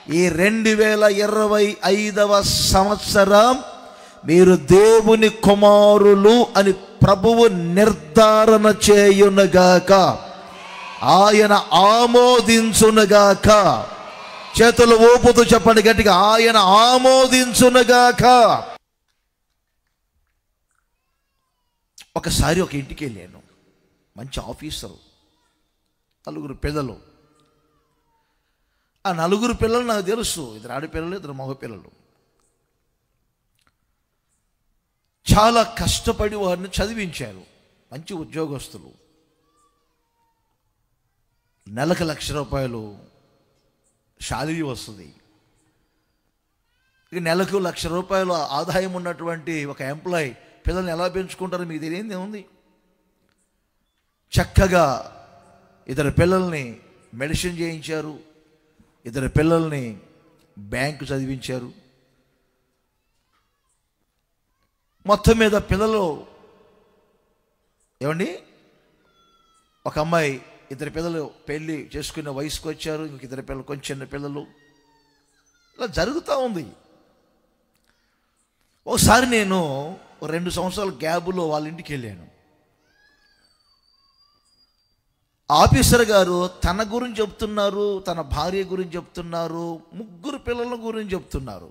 ఈ 2025వ సంవత్సరం మీరు దేవుని కుమారులు అని ప్రభువు నిర్ధారణ చేయునుగాక, ఆయన ఆమోదించునుగాక. చేతులు ఊపుతూ చెప్పండి గట్టిగా, ఆయన ఆమోదించునుగాక. ఒకసారి ఒక ఇంటికి వెళ్ళాను, మంచి ఆఫీసరు, 4 పిల్లలు. ఆ 4 పిల్లలు నాకు తెలుసు, 2 ఆడపిల్లలు 2 మగ పిల్లలు. చాలా కష్టపడి వారిని చదివించారు, మంచి ఉద్యోగస్తులు. నెలకు ₹1,00,000 శాలరీ వస్తుంది. ఇక నెలకు ₹1,00,000 ఆదాయం ఉన్నటువంటి ఒక ఎంప్లాయీ పిల్లల్ని ఎలా పెంచుకుంటారో మీకు తెలియదు ఏముంది. చక్కగా 2 పిల్లల్ని మెడిసిన్ చేయించారు, 2 పిల్లల్ని బ్యాంకు చదివించారు. మొత్తం మీద పిల్లలు ఏమండి, ఒక అమ్మాయి 2 పిల్లలు పెళ్ళి చేసుకునే వయసుకు వచ్చారు, ఇంక 2 పిల్లలు కొంచెం చిన్న పిల్లలు. ఇలా జరుగుతూ ఉంది. ఒకసారి నేను 2 సంవత్సరాల గ్యాబులో వాళ్ళ ఇంటికి వెళ్ళాను. ఆఫీసర్ గారు తన గురించి చెప్తున్నారు, తన భార్య గురించి చెప్తున్నారు, 3 పిల్లల గురించి చెప్తున్నారు.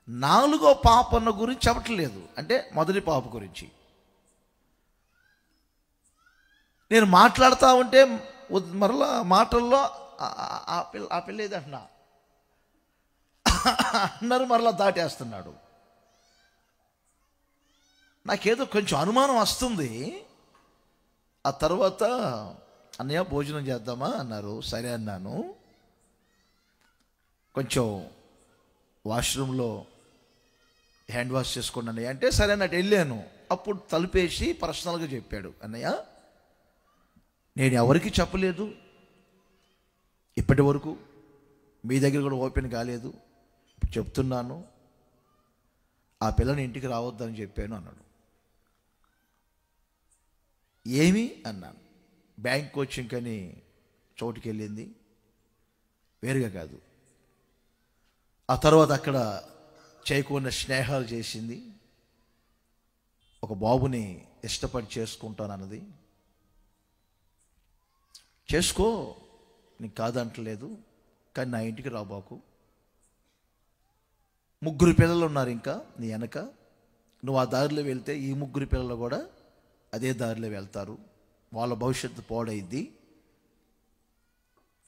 4వ పాపన్న గురించి చెప్పట్లేదు, అంటే మొదటి పాప గురించి. నేను మాట్లాడుతూ ఉంటే మరలా మాటల్లో ఆ పిల్ల ఏదంటున్నా అన్నారు, మరలా దాటేస్తున్నాడు. నాకేదో కొంచెం అనుమానం వస్తుంది. ఆ తర్వాత అన్నయ్య భోజనం చేద్దామా అన్నారు. సరే అన్నాను. కొంచెం వాష్రూమ్లో హ్యాండ్ వాష్ చేసుకోండి అన్నయ్య అంటే సరే అన్నట్టు వెళ్ళాను. అప్పుడు తలుపేసి పర్సనల్గా చెప్పాడు, అన్నయ్య నేను ఎవరికి చెప్పలేదు, ఇప్పటి వరకు మీ దగ్గర కూడా ఓపెన్ కాలేదు, చెప్తున్నాను, ఆ పిల్లని ఇంటికి రావద్దని చెప్పాను అన్నాడు. ఏమి అన్నాను. బ్యాంక్ కోచింగ్ అని చోటుకి వెళ్ళింది, వేరుగా కాదు. ఆ తర్వాత అక్కడ చేయకుండా స్నేహాలు చేసింది, ఒక బాబుని ఇష్టపడి చేసుకుంటానన్నది. చేసుకో, నీకు కాదంటలేదు, కానీ నా ఇంటికి రాబాకు. 3 పిల్లలు ఉన్నారు ఇంకా నీ వెనక, నువ్వు ఆ దారిలో వెళ్తే ఈ 3 పిల్లలు కూడా అదే దారిలో వెళ్తారు, వాళ్ళ భవిష్యత్తు పాడైద్ది,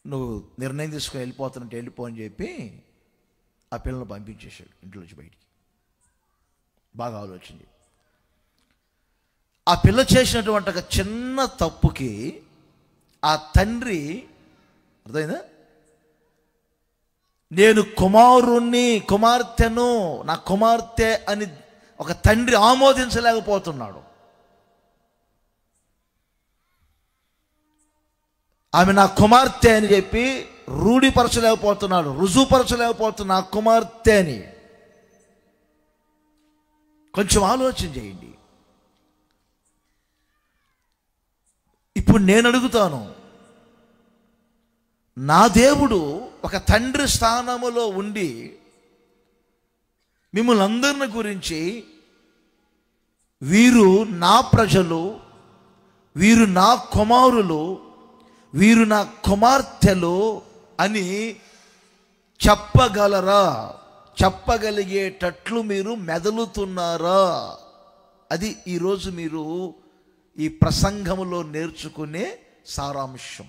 నువ్వు నిర్ణయం తీసుకొని వెళ్ళిపోతున్నట్టు వెళ్ళిపో అని చెప్పి ఆ పిల్లలను పంపించేశాడు ఇంట్లోంచి బయటికి. బాగా ఆలోచించి ఆ పిల్ల చేసినటువంటి ఒక చిన్న తప్పుకి ఆ తండ్రి, అర్థమైందా, నేను కుమార్తెను నా కుమార్తె అని ఒక తండ్రి ఆమోదించలేకపోతున్నాడు. ఆమె నా కుమార్తె అని చెప్పి రూఢిపరచలేకపోతున్నాడు, రుజువుపరచలేకపోతున్నా నా కుమార్తె అని. కొంచెం ఆలోచన చేయండి. ఇప్పుడు నేను అడుగుతాను, నా దేవుడు ఒక తండ్రి స్థానములో ఉండి మిమ్మల్ని అందరిని గురించి వీరు నా ప్రజలు, వీరు నా కుమారులు, వీరు నా కుమార్తెలు అని చెప్పగలరా? చెప్పగలిగేటట్లు మీరు మెదలుతున్నారా? అది ఈరోజు మీరు ఈ ప్రసంగములో నేర్చుకునే సారాంశం.